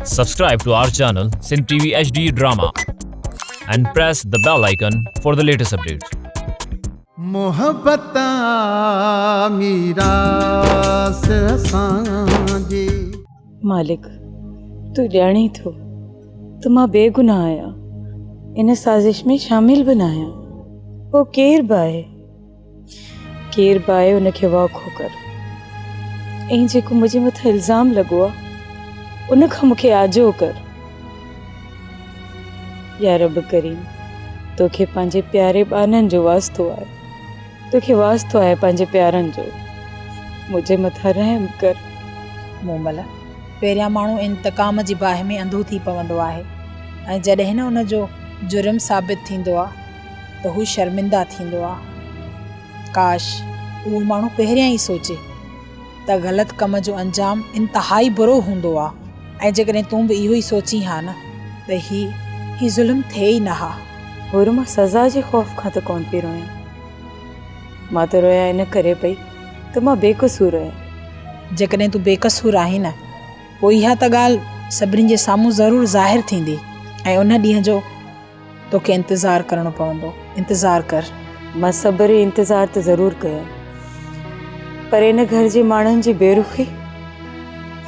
Subscribe to our channel Sin TV HD Drama and press the bell icon for the latest updates. मोहब्बत मीरा से सांझी। मालिक तू ॼाणी थो त मां बेगुनाह आहियां, इन साज़िश में शामिल बि न आहियां। पोइ केरु बि आहे उनखे वाखो कर, ऐं जेको मुंहिंजे मथां इल्ज़ाम लॻो आहे उन खां मूंखे आजो कर। या रब करीम, तोखे पंहिंजे प्यारे ॿाननि जो वास्तो आहे, तोखे वास्तो आहे पंहिंजे प्यारनि जो, मुंहिंजे मथां रहम कर। मोमल, पहिरियां माण्हू इंतकाम जी बाहि में अंधो थी पवंदो आहे, ऐं जॾहिं न उनजो जुर्म साबित थींदो आहे त हू शर्मिंदा थींदो आहे। काश उहो माण्हू पहिरियां ई सोचे त ग़लति कम जो अंजाम इंतिहाई बुरो हूंदो आहे, ऐं जेकॾहिं तूं बि इहो ई सोची हा न त ही ज़ुल्म थिए ई न हा। और मां सज़ा जे ख़ौफ़ खां त कोन पई रोयां, मां त रोयां इन करे पई त मां बेकसूर आहियां। जेकॾहिं तूं बेकसूर आहीं न, पोइ इहा त ॻाल्हि सभिनी जे साम्हूं ज़रूरु ज़ाहिर थींदी, ऐं उन ॾींहं जो तोखे इंतज़ारु करिणो पवंदो। इंतज़ारु कर। मां सब्र ऐं इंतज़ार त ज़रूरु कयो, पर इन घर जे माण्हुनि जी बेरुखी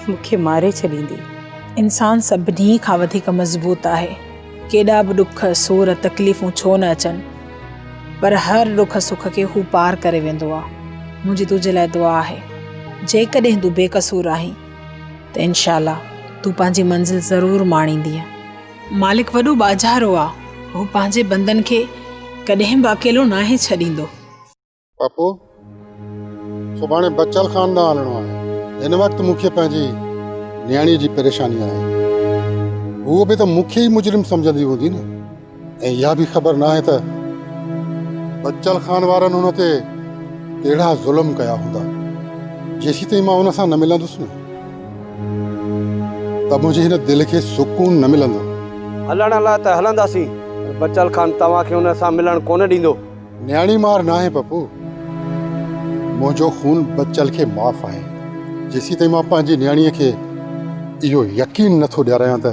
मूंखे मारे छॾींदी। इंसान सभिनी खां वधीक मज़बूत आहे। केॾा बि ॾुख सूर तकलीफ़ूं छो न अचनि, पर हर ॾुख सुख खे हू पार करे वेंदो आहे। मुंहिंजी तुंहिंजे लाइ दुआ आहे, जेकॾहिं तूं बेकसूर आहीं त इंशाअल्लाह तूं पंहिंजी मंज़िल ज़रूरु माणींदीअ। मालिक वॾो बाज़ारो आहे, हू पंहिंजे बंदनि खे कॾहिं बि अकेलो नाहे छॾींदो। पप्पू, सुभाणे बच्चल खान ॾांहुं हलणो आहे। हिन वक़्तु मूंखे पंहिंजी न्याणीअ जी परेशानी आहे। उहो बि त मूंखे ई मुजरिम सम्झंदी हूंदी न, ऐं इहा बि ख़बर न आहे त बच्चल खान वारनि हुन ते कहिड़ा ज़ुल्म कया हूंदा। जेसीं ताईं मां हुन सां न मिलंदुसि न, त मुंहिंजे हिन दिलि खे सुकून न मिलंदो। हलण लाइ त हलंदासीं, बच्चल खान तव्हांखे हुन सां मिलण कोन ॾींदो। न्याणी मार न आहे पप्पू, मुंहिंजो खून बच्चल खे माफ़ आहे। जेसीं ताईं मां पंहिंजी न्याणीअ खे इहो यकीन नथो ॾियारायां त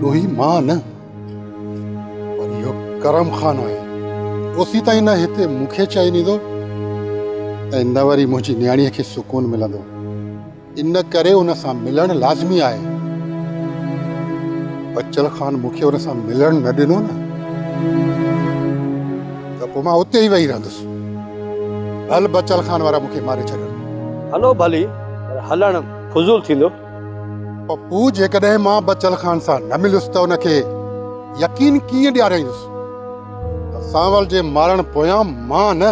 ॾोही मां न, पर इहो करम खान आहे। ओसी ताईं न हिते मूंखे चई ॾींदो ऐं न वरी मुंहिंजी न्याणीअ खे सुकून मिलंदो। इन करे उन सां मिलणु लाज़मी आहे। बच्चल खान मूंखे उन सां मिलणु न ॾिनो न, त पोइ मां उते ई वेही रहंदुसि। हल बच्चल खान वारा मूंखे मारे छॾनि। हलो भली, हलण फुज़ूल थींदो। पप्पू, जेकॾहिं मां बच्चल खान सां न मिलुसि त उनखे यकीन कीअं ॾियाराईंदुसि त सांवल जे मारण पोयां मां न,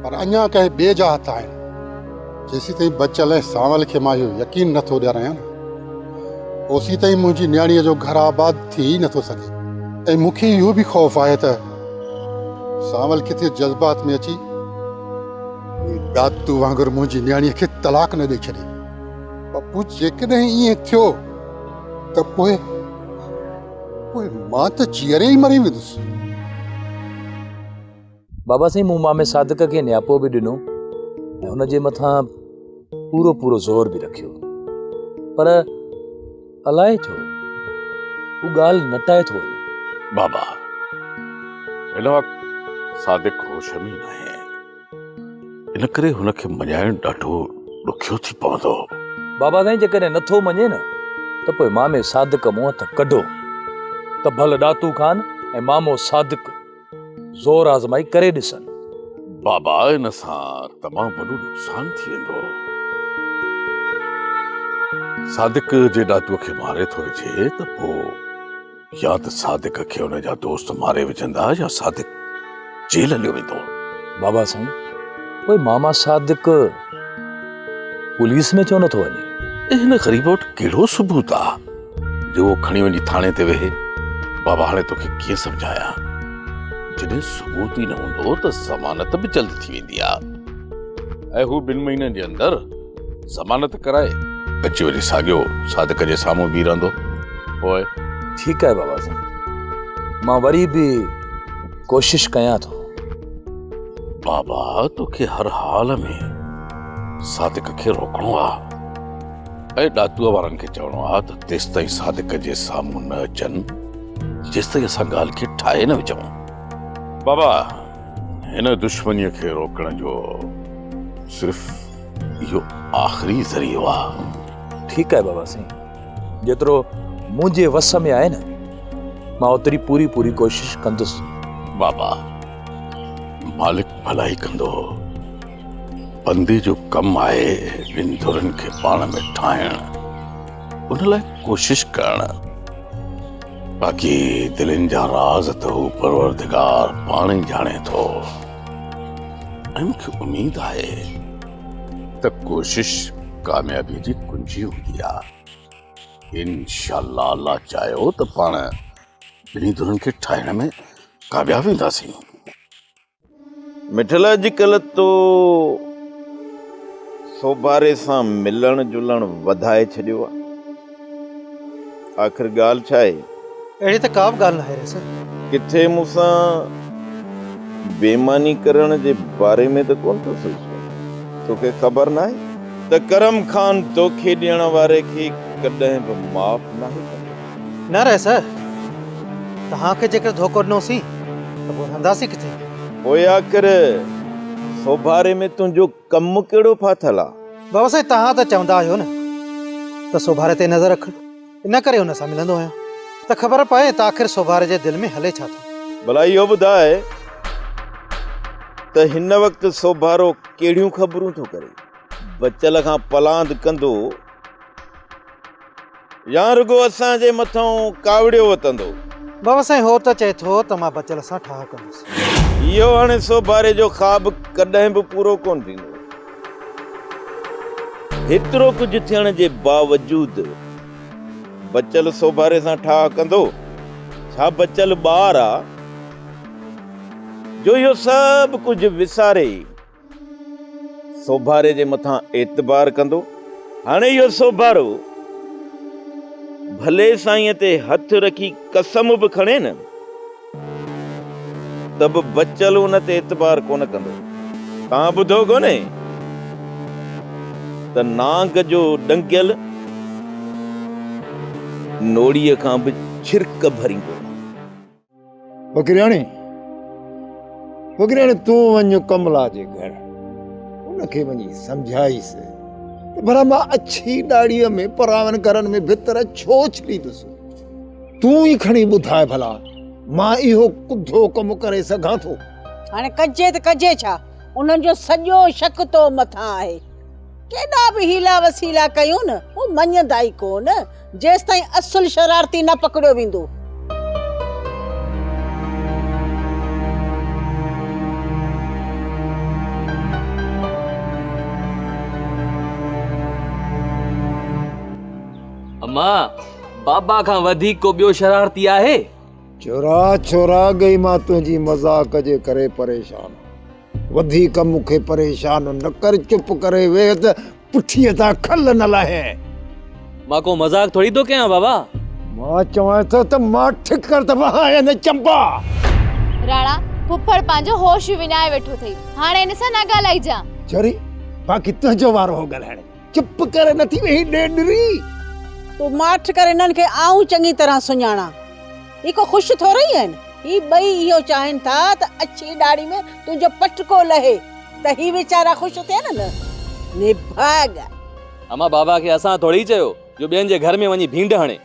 पर अञा कंहिं ॿिए जा हथ आहिनि। जेसीं ताईं बच्चल ऐं सांवल खे मां इहो यकीन नथो ॾियारायां न, ओसी ताईं मुंहिंजी न्याणीअ जो घर आबाद थी ई नथो सघे। ऐं मूंखे इहो बि ख़ौफ़ आहे त सांवल किथे जज़्बात में अची दातू वांगुरु मुंहिंजी न्याणीअ खे तलाक न ॾेई छॾे। पप्पू, जेकॾहिं ईअं थियो त पोइ मां त जीअरे ई मरी वेंदुसि। बाबा साईं, मूं मामे सादिक खे नियापो बि ॾिनो ऐं हुनजे मथां पूरो ज़ोर बि रखियो, पर अलाए छो हू ॻाल्हि नटाए थो वञे। बाबा, हिन वक़्तु सादिक होश में न आहे, इन करे हुनखे मञाइण ॾाढो ॾुखियो थी पवंदो। बाबा साईं, जेकॾहिं नथो मञे न त पोइ मामे सादिक मुंहं त कढो, त भल दातू खान ऐं मामो सादिक ज़ोर आज़माई करे ॾिसनि। बाबा, इन सां तमामु वॾो नुक़सान थी वेंदो। सादिक जे दातूअ खे मारे थो विझे त पोइ या त सादिक खे हुन जा दोस्त मारे विझंदा या सादिक जेल हलियो वेंदो। बाबा साईं, पोइ मामा सादिक पुलिस में छो नथो वञे? हिन ग़रीब वटि कहिड़ो सबूत आहे जो उहो खणी वञी थाणे ते वेहे? बाबा, हाणे तोखे कीअं सम्झायां? जॾहिं सबूत ई न हूंदो त ज़मानत बि जल्द थी वेंदी आहे, ऐं हू 2 महीननि जे अंदरि ज़मानत कराए अची वरी साॻियो सादिक जे साम्हूं बीह रहंदो। पोइ ठीकु आहे बाबा साईं, मां वरी बि कोशिश कयां थो। बाबा, तोखे हर हाल में सादिक खे रोकणो आहे, ऐं ॾातूअ वारनि खे चवणो आहे त तेसि ताईं सादिक जे साम्हूं न अचनि जेसि ताईं असां ॻाल्हि खे ठाहे न विझूं। बाबा, हिन दुश्मनीअ खे रोकण जो सिर्फ़ इहो आख़िरी ज़रियो आहे। ठीकु आहे बाबा साईं, जेतिरो मुंहिंजे वस में आहे न मां ओतिरी पूरी पूरी कोशिश कंदुसि। बाबा, मालिक भलाई कंदो। बंदे जो कमु आहे ॿिनि धुरनि खे पाण में ठाहिण, उन लाइ कोशिश करण। बाक़ी दिलनि जा राज़ त हू परवरदिगार पाण ई ॼाणे थो। ऐं मूंखे उमेद आहे त कोशिश कामयाबी जी कुंजी हूंदी आहे। इंशाअल्लाह अल्लाह चाहियो त पाण ॿिन्ही धुरनि खे ठाहिण में कामयाब वेंदासीं। मिठल, अॼुकल्ह तो सोभारे सां मिलण जुलण वधाए छॾियो आहे। आख़िर ॻाल्हि छा आहे? अहिड़ी त का बि ॻाल्हि न आहे सर। किथे मूंसां बेईमानी करण जे बारे में त कोन थो सोचियो। तोखे ख़बर न आहे त करम ख़ान तोखे ॾियण वारे खे कॾहिं बि माफ़ न कंदो। न रहे सर, तव्हांखे जेकर धोखो ॾिनोसीं त पोइ हंदासीं किथे? पोइ आख़िर सोभारे में तुंहिंजो कमु कहिड़ो फाथल आहे? बाबा साईं, तव्हां त चवंदा आहियो न त सोभारे ते नज़र रख, इन करे हुन सां मिलंदो आहियां त ख़बर पए त आख़िर सोभारे जे दिलि में हले छा थो। भला इहो ॿुधाए त हिन वक़्तु सोभारो कहिड़ियूं ख़बरूं थो करे? बचल खां पलांद कंदो या रुगो असांजे मथां कावड़ियो वतंदो? बाबा साईं, हो त चए थो त मां बचल सां ठाह कंदुसि। इहो हाणे सोभारे जो ख़्वाब कॾहिं बि पूरो कोन थींदो। हेतिरो कुझु थियण जे बावजूद बचल सोभारे सां ठाह कंदो? छा बचल ॿार आहे जो इहो सभु कुझु विसारे सोभारे जे मथां एतबार कंदो? हाणे इहो सोभारो भले साईं ते हथ रखी कसम बि खणे न त बि बचल उन ते एतबार कोन कंदो। तव्हां ॿुधो कोन्हे त नांग जो डंगियल नोड़ीअ खां बि छिरक भरींदो। फकीराणी, तूं वञ कमला जे घर, उनखे वञी सम्झाईसि भला मां अछी ॾाड़ीअ में परावन करण में भितर छो छॾींदुसि। तूं ई खणी ॿुधाए भला मां इहो कुधो कमु करे सघां थो? हाणे कजे त कजे छा? उन्हनि जो सॼो शक तो मथां आहे। केॾा बि हीला वसीला कयूं न, वो मञंदा ई कोन जेसि ताईं असुल शरारती न पकड़ियो वेंदो। अम्मा, बाबा खां वधीक को ॿियो शरारती आहे? चोरा चोरा गई मां तुंहिंजी मज़ाक जे करे परेशान। वधीक मूंखे परेशान न कर, चुप करे वेह त पुठीअ तां खल न लाहे। मां को मज़ाक थोड़ी तो कयां बाबा। मां चवां थो त मां ठीक कर त वहां न चंपा। राणा, फुफड़ पंहिंजो होश विञाए वेठो थई, हाणे इन सां न ॻाल्हाई जा। चरी, बाक़ी तुंहिंजो वारो हो ॻाल्हाइण। चुप करे नथी वेही ॾेडरी। तूं माठ करे इन्हनि खे आऊं चङी तरह सुञाणा। ही को ख़ुशि थोरी आहिनि। ही ॿई इहो चाहिनि था त अछी ॾाड़ी में तुंहिंजो पटको लहे त ही वीचारा ख़ुशि थियनि न। निभाग अम्मा, बाबा खे असां थोड़ी चयो जो ॿियनि जे घर में वञी भींड हणे।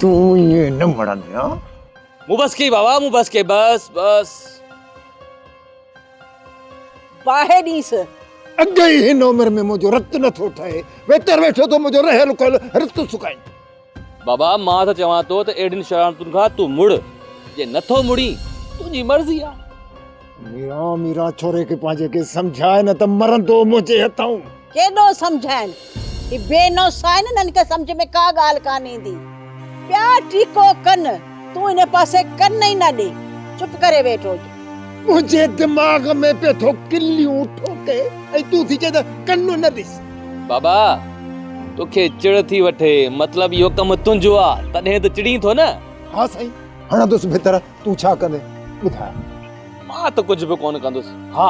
तूं ये न मड़ंदिया। मूं बस के बाबा, मूं बस के, बस बस। बाहे ॾींस अॻे ई हिन उमिरि में मुंहिंजो रत नथो ठहे, वेतर वेठो तो मुंहिंजो रहियल कयल रत सुकाई। बाबा, मां त चवां थो त एॾिन शरारतुनि खां तूं मुड़, जे नथो मुड़ी तुंहिंजी मर्ज़ी आहे। मीरा छोरे खे पंहिंजे खे सम्झाए न त मरंदो मुंहिंजे हथां। केॾो सम्झाइनि? ही बेनौस आहिनि, इन्हनि खे सम्झ में का ॻाल्हि कान ईंदी। ॿिया टीको कनि, तूं इन पासे कन ई न ॾे। चुप करे वेठो मुंहिंजे दिमाग़ में पे थो किलियूं ठोके ऐं तूं थी चए त कन्नु न ॾिस। बाबा, तोखे चिड़ थी वठे, मतलब इहो कमु तुंहिंजो आहे, तॾहिं त चिड़ी थो न। हा साईं, हणंदुसि भितर, तूं छा कंदे ॿुधाए। मां त कुझु बि कोन कंदुसि। हा,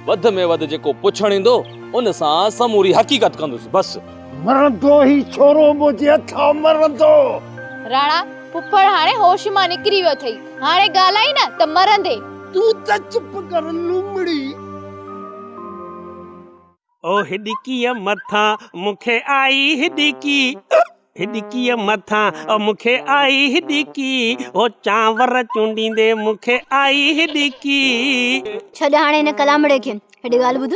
वध में वध जेको पुछण ईंदो उन सां समूरी हक़ीक़त कंदुसि बस। मरंदो ही छोरो मुंहिंजे हथां मरंदो। राणा फुफड़ हाणे होश मां निकिरी वियो अथई, हाणे ॻाल्हाई न त मरंदे। तूं त चुप कर लुमड़ी। ओ हिडकीअ मथां मूंखे आई हिडकी, हिडकीअ मथां ओ मूंखे आई हिडकी, ओ चांवर चूंडींदे मूंखे आई हिडकी। छॾ हाणे हिन कलामड़े खे। हेॾे ॻाल्हि ॿुध,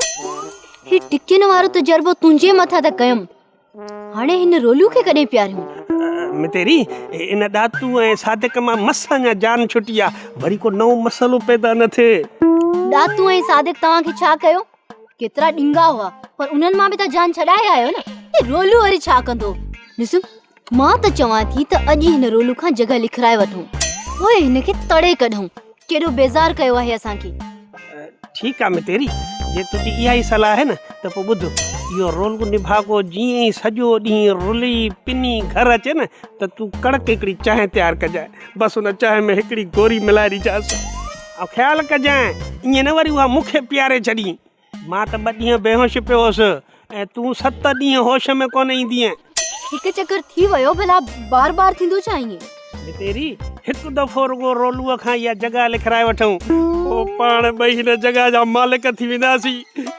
ही टिकियुनि वारो तजर्बो तुंहिंजे मथां त कयमि, हाणे हिन रोलियूं खे कॾहिं प्यारियूं? मितेरी इन ॾातू ऐं सादिक मां मस अञा जान छुटी आ, वरी को नओं मसलो पैदा न थिए। ॾातू ऐं सादिक तव्हांखे छा कयो? केतिरा ॾिंगा हुआ, पर उन्हनि मां बि त जान छॾाए आयो न। हे रोलियूं वरी छा कंदो? ॾिस मां त चवां थी त अॼु हिन रोलियूं खां जॻह लिखराए वठूं, पोइ हिनखे तड़े कढूं। केॾो बेज़ार कयो आहे असांखे। ठीकु आहे मितेरी, जे तुंहिंजी इहा ई सलाह आहे न त पोइ ॿुध, इहो रोल निभागो जीअं ई सॼो ॾींहुं रुली पिनी घर अचे न त तूं कड़क हिकिड़ी चांहि तयारु कजांइ, बसि हुन चांहि में हिकिड़ी गोरी मिलाए ॾिजांसि। ऐं ख़्यालु कजांइ ईअं न वरी उहा मूंखे पीआरे छॾी। मां त 2 ॾींहं बेहोश पियो हुअसि ऐं तूं 7 ॾींहं होश में कोन ईंदीअ। हिकु चक्कर थी वियो, भला बार बार थींदो छा ईअं? तेरी हिकु दफ़ो रुगो रोलूअ खां इहा जॻह लिखाए वठूं, पोइ पाण ॿई हिन जॻह जा मालिक थी वेंदासीं।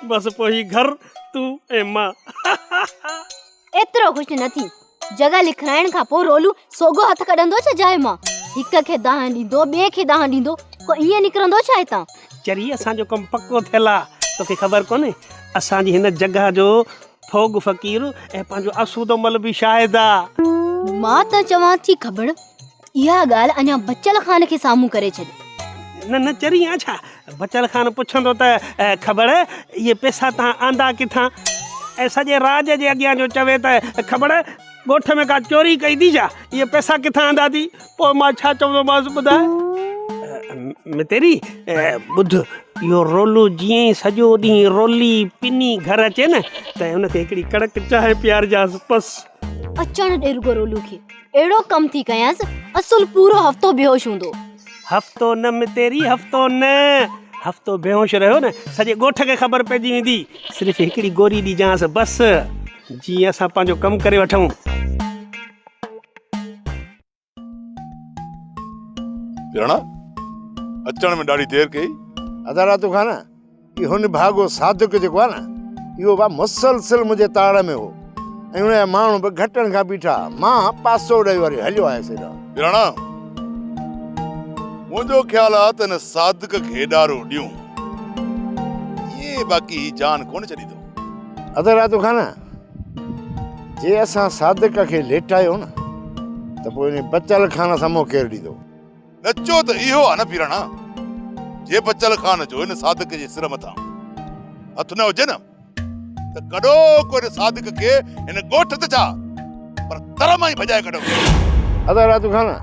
बसि पोइ ही घर तूं ऐं मां। एतिरो ख़ुशि न थी, जॻह लिखाइण खां पोइ रोलू सोगो हथ कढंदो छा जाइ मां? हिक खे दाह ॾींदो, ॿिए खे दाह ॾींदो, को ईअं निकिरंदो छा हितां? चरी असांजो कमु पको थियल आहे, तोखे ख़बर कोन्हे असांजी हिन जॻह जो फोग फ़कीर ऐं पंहिंजो असूदो मल बि शाहिद आहे। मां त चवां थी ख़बर, इहा ॻाल्हि अञा बचल ख़ान खे साम्हूं करे छॾ। न चरी आहे छा? बचल ख़ान पुछंदो त ख़बर इहे पैसा तव्हां आंदा किथां, ऐं सॼे राज जे अॻियां जो चवे त ख़बर ॻोठ में का चोरी कई थी छा, इहे पैसा किथां आंदा थी? पोइ मां छा चवंदोमांसि ॿुधाए? मितेरी ॿुध, इहो रोलू जीअं ई सॼो ॾींहुं रोली पिनी घर अचे न त हुनखे हिकिड़ी कड़क चांहि पीआरिजांसि बसि। अचण ॾे रुगो रोलू खे, अहिड़ो कमु थी कयांसि असुल पूरो हफ़्तो बेहोश हूंदो। हफ़्तो न मितेरी, हफ़्तो न, हफ़्तो बेहोश रहियो न सॼे ॻोठ खे ख़बर पइजी वेंदी। सिर्फ़ु हिकिड़ी गोरी ॾिजांसि बसि, जीअं असां पंहिंजो कमु करे वठूं। पिरणा अचण में ॾाढी देरि कई। अदा रातू खाना इहो हुन भागो सादिक जेको आहे न, इहो बा मुसलसिल मुंहिंजे ताड़ में हो ऐं हुनजा माण्हू बि घटनि खां बीठा। मां पासो ॾेई वरी हलियो आयुसि। पिरणा मुंहिंजो ख़्यालु आहे त हिन सादिक खे हेॾारो ॾियूं, इहे बाक़ी जान कोन छॾी थो। अदा रातू खाना जे असां सादिक खे लेटायो न त पोइ इन बचल ख़ान साम्हूं केरु ॾींदो? नचो त इहो आहे न पिरणा, जे बचल ख़ान जो हिन सादिक जे सिर मथां हथ न हुजे न त कॾो को हिन सादिक खे हिन ॻोठ ते छा पर दर मां ई भॼाए कढो। अदा रातू खाना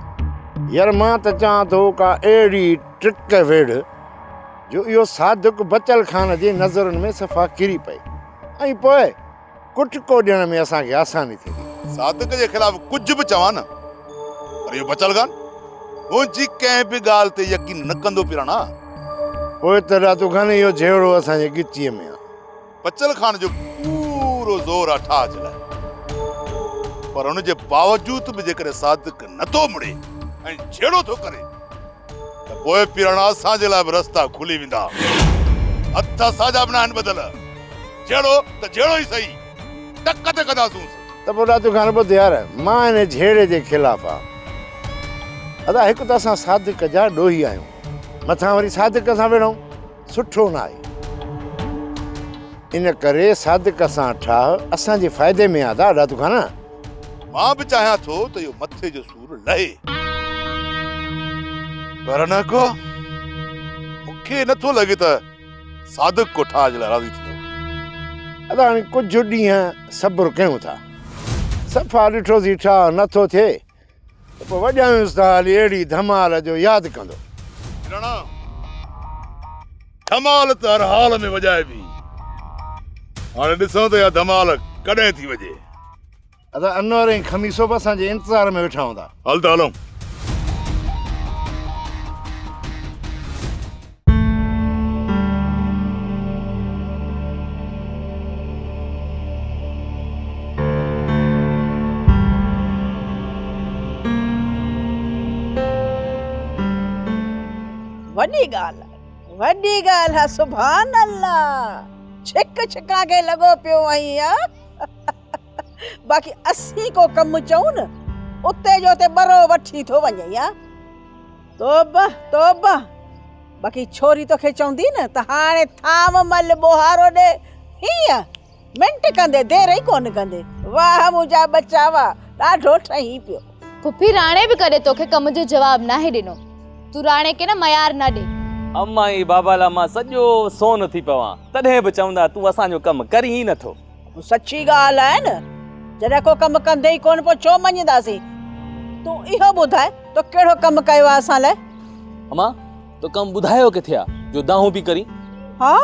यार मां त चवां थो का अहिड़ी ट्रिक वेड़ जो इहो सादिक बचल ख़ान जे नज़रनि में सफ़ा किरी पए ऐं पोइ कुटको ॾियण में असांखे आसानी थिए। सादिक जे ख़िलाफ़ कुझु बि चवां न, पर इहो बचल ख़ान मुंहिंजी कंहिं बि ॻाल्हि ते यकीन न कंदो। पिरणा पोइ त रातू खान इहो जहिड़ो असांजे गिचीअ में आहे। बचल ख़ान जो पूरो ज़ोर आहे ठाह जे लाइ, पर हुन जे बावजूद बि जेकॾहिं सादिक नथो मुड़े ऐं छेड़ो थो करे त पोइ पिरणा असांजे लाइ बि रस्ता खुली वेंदा। हथ असांजा बि न आहिनि ॿधल, जहिड़ो त जहिड़ो ई सही टक ते कंदासूं। त पोइ रातू खान ॿुध यार, मां हिन झेड़े जे ख़िलाफ़ आहे। अदा हिकु त असां सादिक जा ॾोही आहियूं, मथां वरी सादिक सां विढ़ूं सुठो न आहे। इन करे सादिक सां ठाह असांजे फ़ाइदे में आहे। दा रातू खाना मां बि चाहियां थो त इहो मथे जो सूर लहे, पर न को मूंखे नथो लॻे त सादिक को ठाह जे लाइ राज़ी थींदो। अदा हाणे कुझु ॾींहं सब्र कयूं था, सफ़ा ॾिठोसीं ठाह नथो थिए त पोइ वॼायूंसि था हली अहिड़ी धमाल जो यादि कंदो। धमाल त हर हाल में वॼाइबी, हाणे ॾिसूं त इहा धमाल कॾहिं थी वॼे। अदा अनवर ऐं खमीसो बि असांजे इंतज़ार में वेठा हूंदा। हल त हलूं। वॾी ॻाल्हि आहे सुभान अल्लाह छिक छिका के लॻो पियो आई बाक़ी असीं को कमु चऊं न उते जो ते बरो वठी थो वञे या तोबा तोबा बाक़ी छोरी तोखे चवंदी न त हाणे थाम मल बोहारो ॾे हीअं मिंट कंदे देर ई कोन कंदे वाह मुंहिंजा बच्चा वाह ॾाढो ठही पियो पुफी राणे बि कॾहिं तोखे कम जो जवाब नाहे ॾिनो तूं राणे के न मयार न ॾे अम्मा ई बाबा ला मां सॼो सोन थी पवां तॾहिं बि चवंदा तूं असांजो कमु करी ई नथो सची ॻाल्हि आहे न जॾहिं को कमु कंदे ई कोन पोइ छो मञींदासीं तूं इहो ॿुधाए तो कहिड़ो कमु कयो आहे असां लाइ अम्मा तो कमु ॿुधायो किथे आहे जो दाहूं बि करी हा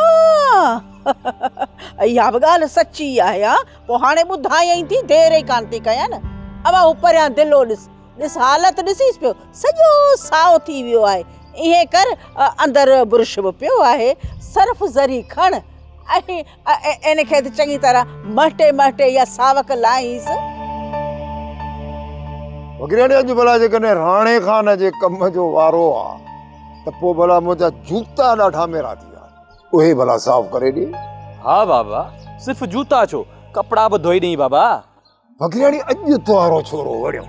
इहा बि ॻाल्हि सची आहे हा पोइ हाणे ॿुधायई थी देर ई कान थी कयां न अब उपरियां दिलो ॾिस हालत ॾिसीस पियो सॼो साओ थी वियो आहे इहे कर अंदरि बुरुश बि पियो आहे सर्फ ज़री खण ऐं इनखे चङी तरह महटे या सावक लाहींसि वकिराणी अॼु भला जेकॾहिं राणे खान जे कम जो वारो आहे त पोइ भला मुंहिंजा जूता ॾाढा मेरा थी विया उहे भला साफ़ करे ॾे हा बाबा सिर्फ़ जूता छो कपिड़ा बि धोई ॾेई बाबा वकिराणी अॼु तुआरो छोरो वड़ियो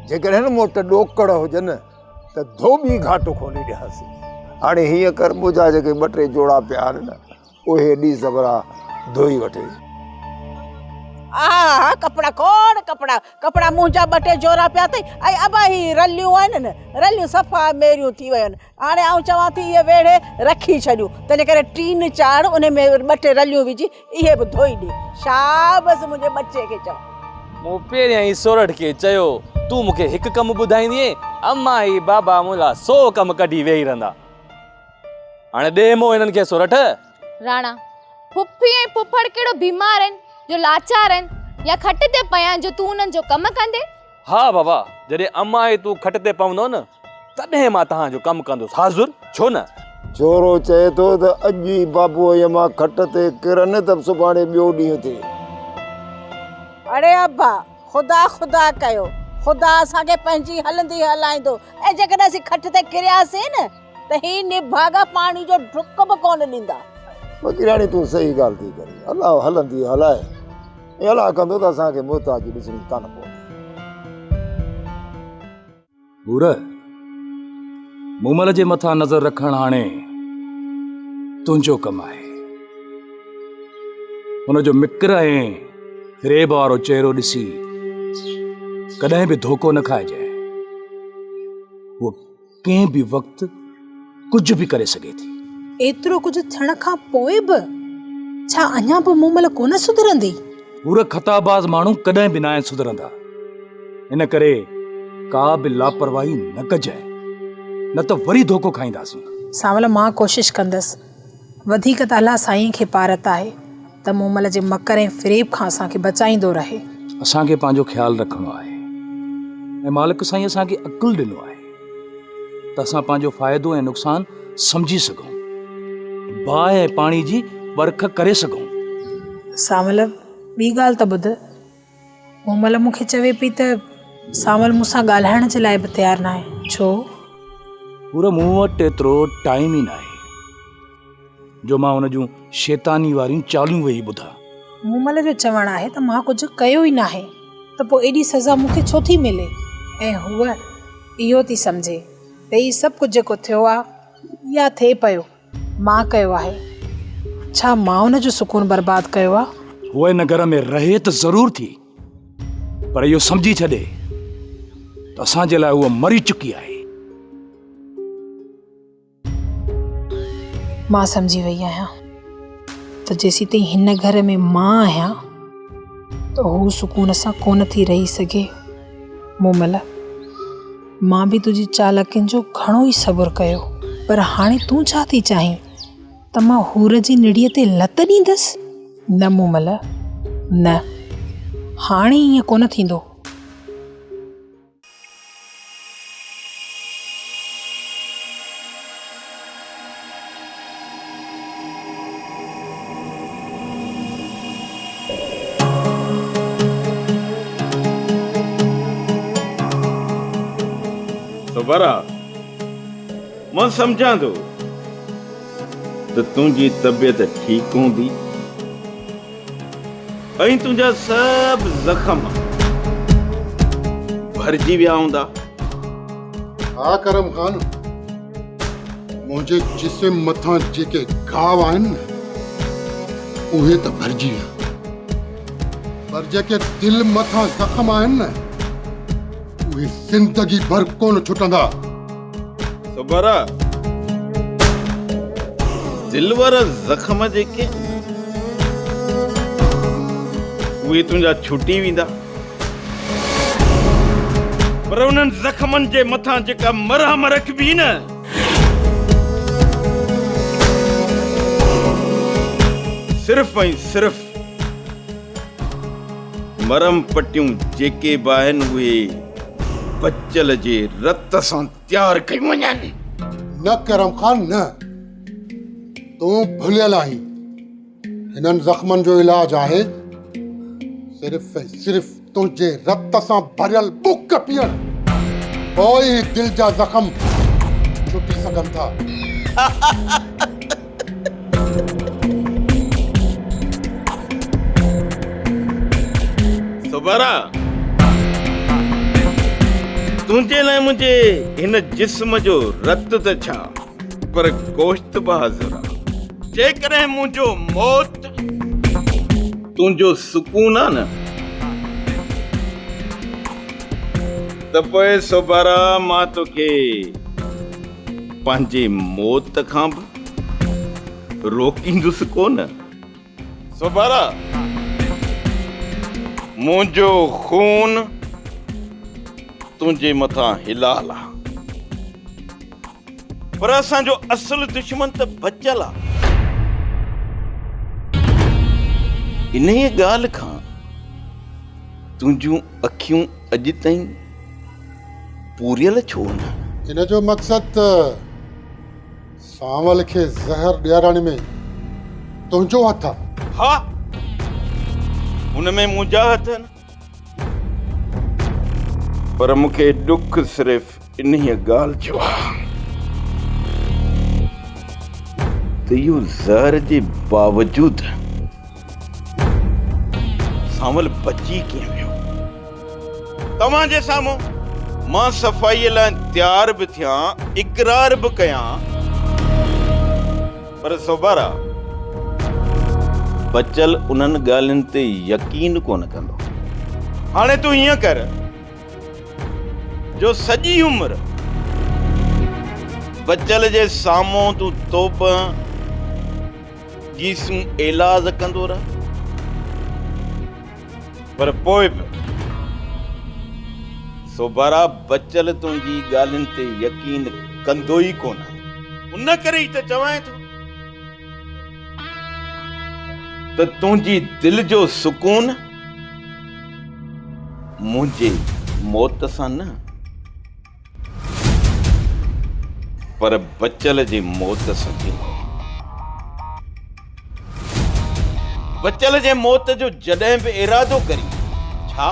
जेकॾहिं न मूं वटि ॾोकड़ हुजनि त धोबी घाटो खोले ॾियासीं हाणे हीअं कर मुंहिंजा जेके ॿ टे जोड़ा पिया आहिनि न उहे ॾी ज़बरा धोई वठे हा कपिड़ा खोड़ कपिड़ा मुंहिंजा ॿ टे जोड़ा पिया अथई ऐं अबा ही रलियूं आहिनि न रलियूं सफ़ा मेरियूं थी वियूं आहिनि हाणे आउं चवां थी इहे वेड़े रखी छॾियूं तंहिं करे टीन चाढ़ उन में ॿ टे रलियूं विझी इहे बि धोई ॾे शाबस मुंहिंजे बच्चे खे चओ मूं पहिरियां ई सोरठ खे चयो तूं मूंखे हिकु कमु ॿुधाईंदीअ अम्मा ई बाबा मुला 100 कमु कढी वेही रहंदा हाणे ॾे मो हिननि खे सोरठ राणा पुफी ऐं पुफड़ कहिड़ो बीमार आहिनि जो लाचार आहिनि या खट ते पिया जो तूं उन्हनि जो कमु कंदे हा बाबा जॾहिं अम्मा ई तूं खट ते पवंदो न तॾहिं मां तव्हांजो कमु कंदुसि हाज़ुर छो न छोरो चए थो त अॼु ई बाबूअ जे मां खट ते किरनि त सुभाणे ॿियो ॾींहुं थिए अरे अब्बा ख़ुदा कयो ख़ुदा असांखे पंहिंजी हलंदी हलाईंदो ऐं जेकॾहिं असीं खट ते किरियासीं न त ही निभागा पाणी जो ढुक बि कोन ॾींदा वकिराणी तूं सही ॻाल्हि थी करी अलाह हलंदी हलाए ऐं अलाह कंदो त असांखे मुहताजी ॾिसणी कान पवंदी पूर मूमल जे मथां नज़र रखणु हाणे तुंहिंजो कमु आहे हुनजो मिक्र ऐं फ़रेब वारो चेहरो ॾिसी कॾहिं बि धोखो न खाइजांइ उहो कंहिं बि वक़्तु कुझु बि करे सघे थी एतिरो कुझु थियण खां पोइ बि छा अञा बि मूमल कोन सुधरंदी पूरा ख़ताबाज़ माण्हू कॾहिं बि न सुधरंदा इन करे का बि लापरवाही न कजांइ न त वरी धोखो खाईंदासीं सावल मां कोशिश कंदसि वधीक त अलाह साईं खे पारत आहे त मूमल जे मकर ऐं फ़रेब खां असांखे बचाईंदो रहे असांखे पंहिंजो ख़्यालु रखणो आहे ऐं मालिक साईं असांखे अकुल ॾिनो आहे त असां पंहिंजो फ़ाइदो ऐं नुक़सानु सम्झी सघूं बाहि ऐं पाणी जी परख करे सघूं सावल ॿी ॻाल्हि त ॿुध मूमल मूंखे चवे पई त सावल मूंसां ॻाल्हाइण जे लाइ बि तयारु न आहे छो पूरो मूं वटि एतिरो टाइम ई न आहे जो मां हुन जूं शैतानी वारियूं चालूं वेही ॿुधां मूमल जो चवणु आहे त मां कुझु कयो ई न आहे त पोइ एॾी सज़ा मूंखे छो थी मिले ऐं हूअ इहो थी सम्झे त हीउ सभु कुझु जेको थियो आहे या थिए पियो मां कयो आहे छा मां हुन जो सुकून बर्बादु कयो आहे उहा हिन घर में रहे त ज़रूरु थी पर इहो सम्झी छॾे त असांजे लाइ उहा मरी चुकी आहे मां सम्झी वई आहियां त जेसीं ताईं हिन घर में मां आहियां त हू सुकून सां कोन थी रही सघे मूमल मां बि तुंहिंजी चालाकियुनि जो घणो ई सब्र कयो पर हाणे तूं छा थी चाहीं त मां हूर जी निड़ीअ ते लत ॾींदसि न मूमल न हाणे ईअं कोन थींदो मां सम्झां थो त तुंहिंजी तबियत ठीक हूंदी ऐं तुंहिंजा सभु ज़ख़म भरिजी विया हूंदा। हा करम खान, मुंहिंजे जिस्म मथां जेके घाव आहिनि न उहे त भरिजी विया, पर जेके दिल मथां ज़ख़म आहिनि न उहे ज़िंदगी भर कोन छुटंदा। सुबारा दिल वारा ज़ख़म जेके उहे तुंहिंजा छुटी वेंदा, पर उन्हनि ज़ख़मनि जे मथां जेका मरहम रखबी न सिर्फ़ ऐं सिर्फ़ मरहम पटियूं जेके बि आहिनि उहे बचल जे रत सां तयारु कयूं वञनि। न करम खान न, तूं भुलियल आहीं। हिननि ज़ख़्मनि जो इलाज आहे सिर्फ़ ऐं सिर्फ़ तुंहिंजे रत सां भरियल बुक पीअण, पोइ ई दिल जा ज़ख़्म छुटी सघनि था। सुबारा तुंहिंजे लाइ मुंहिंजे हिन जिस्म जो रत त छा पर गोश्त बि हाज़िर आहे। जेकॾहिं मुंहिंजो मौत तुंहिंजो सुकून आहे न त पोइ सुबारा मां तोखे पंहिंजे मौत खां बि रोकींदुसि कोन। सुबारा मुंहिंजो खून तुंहिंजे मथां हिलाल आहे, पर असांजो असुल दुश्मन त बचियल आहे। इन ई ॻाल्हि खां तुंहिंजूं अखियूं अॼु ताईं पूरियल छो न? इन जो मक़सद सांवल खे ज़हर ॾियारण में तुंहिंजो हथ आहे। हा, उनमें मुंहिंजा हथ आहिनि, पर मूंखे ॾुख सिर्फ़ इन ई ॻाल्हि जो आहे त इहो ज़हर जे बावजूद सांवल बची कीअं वियो। तव्हांजे साम्हूं मां सफ़ाईअ लाइ तयार बि थियां, इक़रार बि कयां, पर सुबारा बचल उन्हनि ॻाल्हियुनि ते यकीन कोन कंदो। हाणे तूं हीअं कर जो सॼी उमिरि बचल जे साम्हूं तूं तोप गीसूं इलाज कंदो रह, पर पोइ बि सुबारा बचल तुंहिंजी ॻाल्हियुनि ते यकीन कंदो ई कोन। उन करे ई त चवां थो त तुंहिंजी दिल जो सुकून मुंहिंजे मौत सां न, पर बचल जे मौत सां थींदो। बचल जे मौत जो जॾहिं बि इरादो करी छा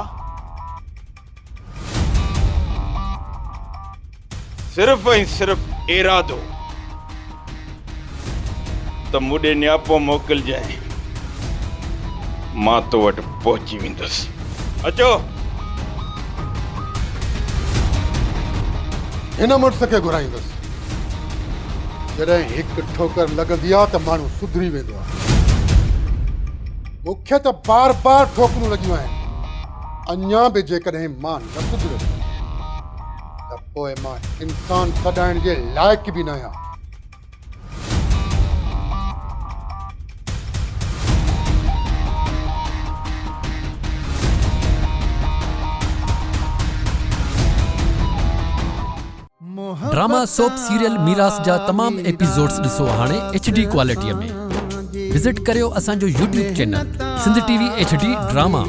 सिर्फ़ ऐं सिर्फ़ इरादो त मुॾे नियापो मोकिलिजांइ, मां तो वटि पहुची वेंदुसि। अचो। हिन मुड़ुस खे घुराईंदुसि। जॾहिं हिकु ठोकर लॻंदी आहे त माण्हू सुधरी वेंदो आहे। मूंखे त बार बार ठोकरूं लॻियूं आहिनि, अञा बि जेकॾहिं मां न सुधरियुसि त पोइ मां इंसान सॾाइण जे लाइक़ बि न आहियां। ड्रामा सोप सीरियल मीरास जा तमाम एपिसोड्स ॾिसो हाणे HD क्वालिटीअ में। विज़िट करियो असांजो YouTube channel Sindh TV HD drama.